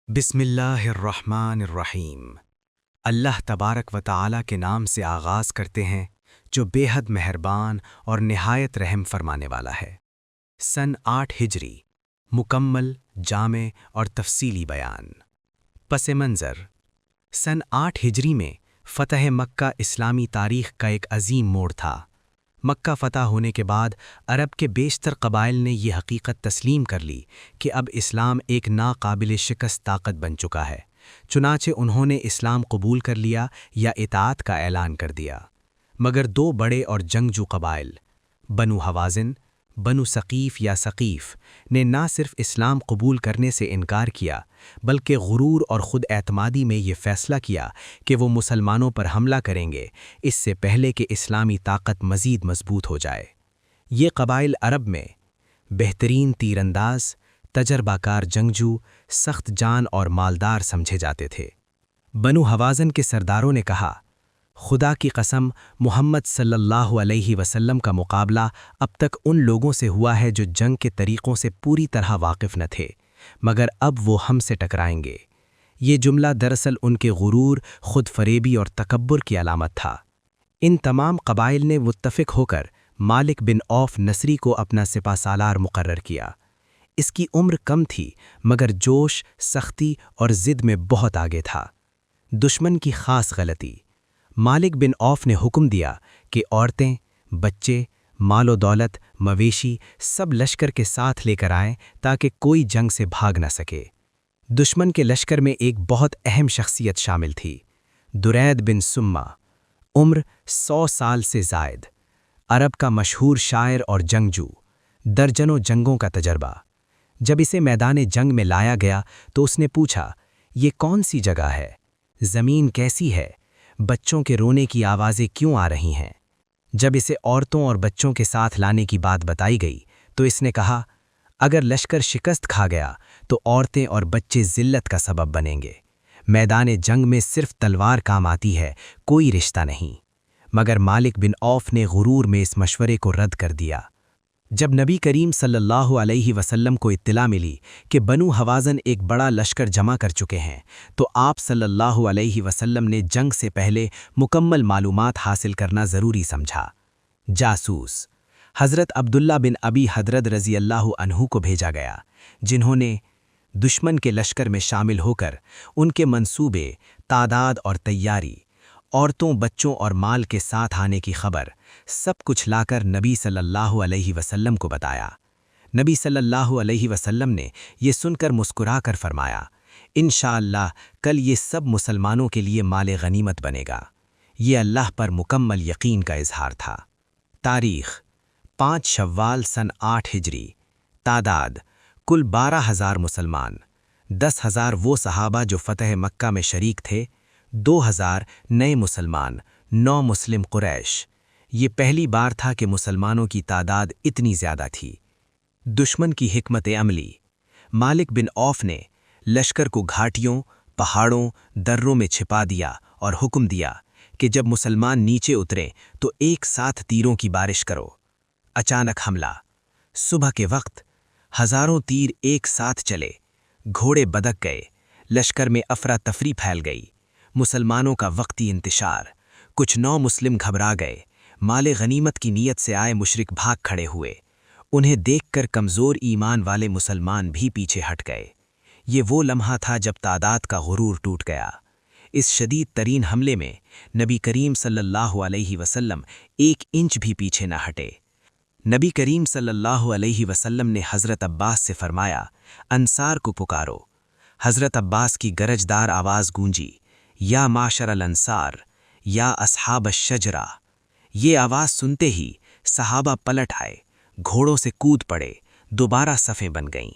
بسم اللہ الرحمن الرحیم۔ اللہ تبارک و تعالی کے نام سے آغاز کرتے ہیں جو بے حد مہربان اور نہایت رحم فرمانے والا ہے۔ سن 8 ہجری، مکمل، جامع اور تفصیلی بیان۔ پس منظر: سن 8 ہجری میں فتح مکہ اسلامی تاریخ کا ایک عظیم موڑ تھا۔ مکہ فتح ہونے کے بعد عرب کے بیشتر قبائل نے یہ حقیقت تسلیم کر لی کہ اب اسلام ایک ناقابل شکست طاقت بن چکا ہے، چنانچہ انہوں نے اسلام قبول کر لیا یا اطاعت کا اعلان کر دیا۔ مگر دو بڑے اور جنگجو قبائل، بنو حوازن، بنو ثقیف یا ثقیف، نے نہ صرف اسلام قبول کرنے سے انکار کیا بلکہ غرور اور خود اعتمادی میں یہ فیصلہ کیا کہ وہ مسلمانوں پر حملہ کریں گے اس سے پہلے کہ اسلامی طاقت مزید مضبوط ہو جائے۔ یہ قبائل عرب میں بہترین تیر انداز، تجربہ کار جنگجو، سخت جان اور مالدار سمجھے جاتے تھے۔ بنو حوازن کے سرداروں نے کہا، خدا کی قسم، محمد صلی اللہ علیہ وسلم کا مقابلہ اب تک ان لوگوں سے ہوا ہے جو جنگ کے طریقوں سے پوری طرح واقف نہ تھے، مگر اب وہ ہم سے ٹکرائیں گے۔ یہ جملہ دراصل ان کے غرور، خود فریبی اور تکبر کی علامت تھا۔ ان تمام قبائل نے متفق ہو کر مالک بن عوف نصری کو اپنا سپہ سالار مقرر کیا۔ اس کی عمر کم تھی مگر جوش، سختی اور ضد میں بہت آگے تھا۔ دشمن کی خاص غلطی: مالک بن عوف نے حکم دیا کہ عورتیں، بچے، مال و دولت، مویشی سب لشکر کے ساتھ لے کر آئیں تاکہ کوئی جنگ سے بھاگ نہ سکے۔ دشمن کے لشکر میں ایک بہت اہم شخصیت شامل تھی، درید بن سمہ، عمر 100 سال سے زائد، عرب کا مشہور شاعر اور جنگجو، درجنوں جنگوں کا تجربہ۔ جب اسے میدان جنگ میں لایا گیا تو اس نے پوچھا، یہ کون سی جگہ ہے؟ زمین کیسی ہے؟ بچوں کے رونے کی آوازیں کیوں آ رہی ہیں؟ جب اسے عورتوں اور بچوں کے ساتھ لانے کی بات بتائی گئی تو اس نے کہا، اگر لشکر شکست کھا گیا تو عورتیں اور بچے ذلت کا سبب بنیں گے۔ میدان جنگ میں صرف تلوار کام آتی ہے، کوئی رشتہ نہیں۔ مگر مالک بن عوف نے غرور میں اس مشورے کو رد کر دیا۔ جب نبی کریم صلی اللہ علیہ وسلم کو اطلاع ملی کہ بنو حوازن ایک بڑا لشکر جمع کر چکے ہیں تو آپ صلی اللہ علیہ وسلم نے جنگ سے پہلے مکمل معلومات حاصل کرنا ضروری سمجھا۔ جاسوس حضرت عبداللہ بن ابی حدرد رضی اللہ عنہ کو بھیجا گیا، جنہوں نے دشمن کے لشکر میں شامل ہو کر ان کے منصوبے، تعداد اور تیاری، عورتوں، بچوں اور مال کے ساتھ آنے کی خبر، سب کچھ لا کر نبی صلی اللہ علیہ وسلم کو بتایا۔ نبی صلی اللہ علیہ وسلم نے یہ سن کر مسکرا کر فرمایا، انشاءاللہ کل یہ سب مسلمانوں کے لیے مال غنیمت بنے گا۔ یہ اللہ پر مکمل یقین کا اظہار تھا۔ تاریخ: 5 شوال سن 8 ہجری۔ تعداد: کل 12,000 مسلمان، 10,000 وہ صحابہ جو فتح مکہ میں شریک تھے، 2,000 نئے مسلمان، 9 مسلم قریش۔ یہ پہلی بار تھا کہ مسلمانوں کی تعداد اتنی زیادہ تھی۔ دشمن کی حکمت عملی: مالک بن عوف نے لشکر کو گھاٹیوں، پہاڑوں، دروں میں چھپا دیا اور حکم دیا کہ جب مسلمان نیچے اتریں تو ایک ساتھ تیروں کی بارش کرو۔ اچانک حملہ: صبح کے وقت ہزاروں تیر ایک ساتھ چلے، گھوڑے بدک گئے، لشکر میں افراتفری پھیل گئی۔ مسلمانوں کا وقتی انتشار، کچھ 9 مسلم گھبرا گئے، مال غنیمت کی نیت سے آئے مشرک بھاگ کھڑے ہوئے۔ انہیں دیکھ کر کمزور ایمان والے مسلمان بھی پیچھے ہٹ گئے۔ یہ وہ لمحہ تھا جب تعداد کا غرور ٹوٹ گیا۔ اس شدید ترین حملے میں نبی کریم صلی اللہ علیہ وسلم 1 انچ بھی پیچھے نہ ہٹے۔ نبی کریم صلی اللہ علیہ وسلم نے حضرت عباس سے فرمایا، انصار کو پکارو۔ حضرت عباس کی گرجدار آواز گونجی، یا معشر الانصار، یا اصحاب الشجرہ۔ یہ آواز سنتے ہی صحابہ پلٹ آئے، گھوڑوں سے کود پڑے، دوبارہ صفیں بن گئیں۔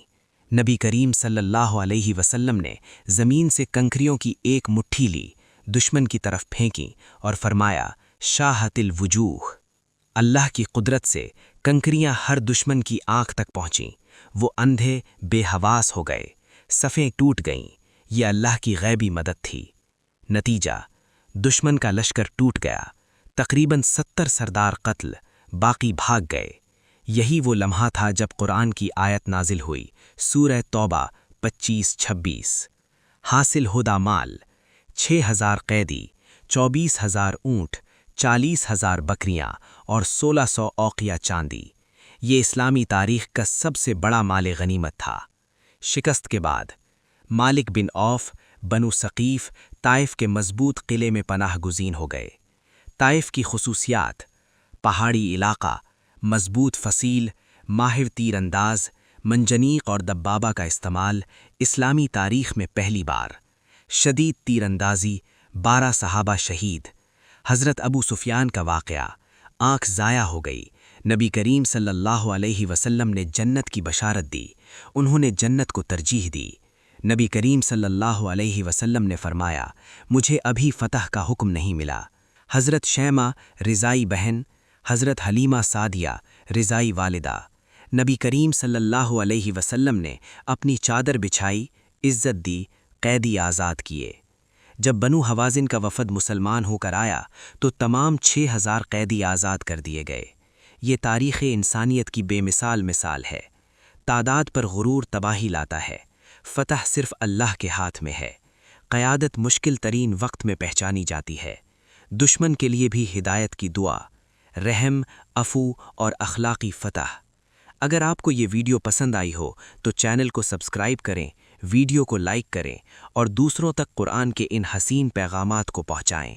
نبی کریم صلی اللہ علیہ وسلم نے زمین سے کنکریوں کی ایک مٹھی لی، دشمن کی طرف پھینکی اور فرمایا، شاہت الوجوہ۔ اللہ کی قدرت سے کنکریاں ہر دشمن کی آنکھ تک پہنچیں، وہ اندھے بے حواس ہو گئے، صفیں ٹوٹ گئیں۔ یہ اللہ کی غیبی مدد تھی۔ نتیجہ: دشمن کا لشکر ٹوٹ گیا، تقریباً 70 سردار قتل، باقی بھاگ گئے۔ یہی وہ لمحہ تھا جب قرآن کی آیت نازل ہوئی، سورہ توبہ 25-26۔ حاصل ہدا مال 6,000 قیدی، 24,000 اونٹ، 40,000 بکریاں اور 1,600 اوقیہ چاندی۔ یہ اسلامی تاریخ کا سب سے بڑا مال غنیمت تھا۔ شکست کے بعد مالک بن عوف بنو ثقیف طائف کے مضبوط قلعے میں پناہ گزین ہو گئے۔ طائف کی خصوصیات: پہاڑی علاقہ، مضبوط فصیل، ماہر تیر انداز، منجنیق اور دبابہ کا استعمال اسلامی تاریخ میں پہلی بار۔ شدید تیر اندازی، 12 صحابہ شہید۔ حضرت ابو سفیان کا واقعہ، آنکھ ضائع ہو گئی۔ نبی کریم صلی اللہ علیہ وسلم نے جنت کی بشارت دی، انہوں نے جنت کو ترجیح دی۔ نبی کریم صلی اللہ علیہ وسلم نے فرمایا، مجھے ابھی فتح کا حکم نہیں ملا۔ حضرت شیمہ رضائی بہن، حضرت حلیمہ سعدیہ رضائی والدہ۔ نبی کریم صلی اللہ علیہ وسلم نے اپنی چادر بچھائی، عزت دی، قیدی آزاد کیے۔ جب بنو حوازن کا وفد مسلمان ہو کر آیا تو تمام 6,000 قیدی آزاد کر دیے گئے۔ یہ تاریخ انسانیت کی بے مثال ہے۔ تعداد پر غرور تباہی لاتا ہے، فتح صرف اللہ کے ہاتھ میں ہے۔ قیادت مشکل ترین وقت میں پہچانی جاتی ہے۔ دشمن کے لیے بھی ہدایت کی دعا، رحم، عفو اور اخلاقی فتح۔ اگر آپ کو یہ ویڈیو پسند آئی ہو تو چینل کو سبسکرائب کریں، ویڈیو کو لائک کریں اور دوسروں تک قرآن کے ان حسین پیغامات کو پہنچائیں۔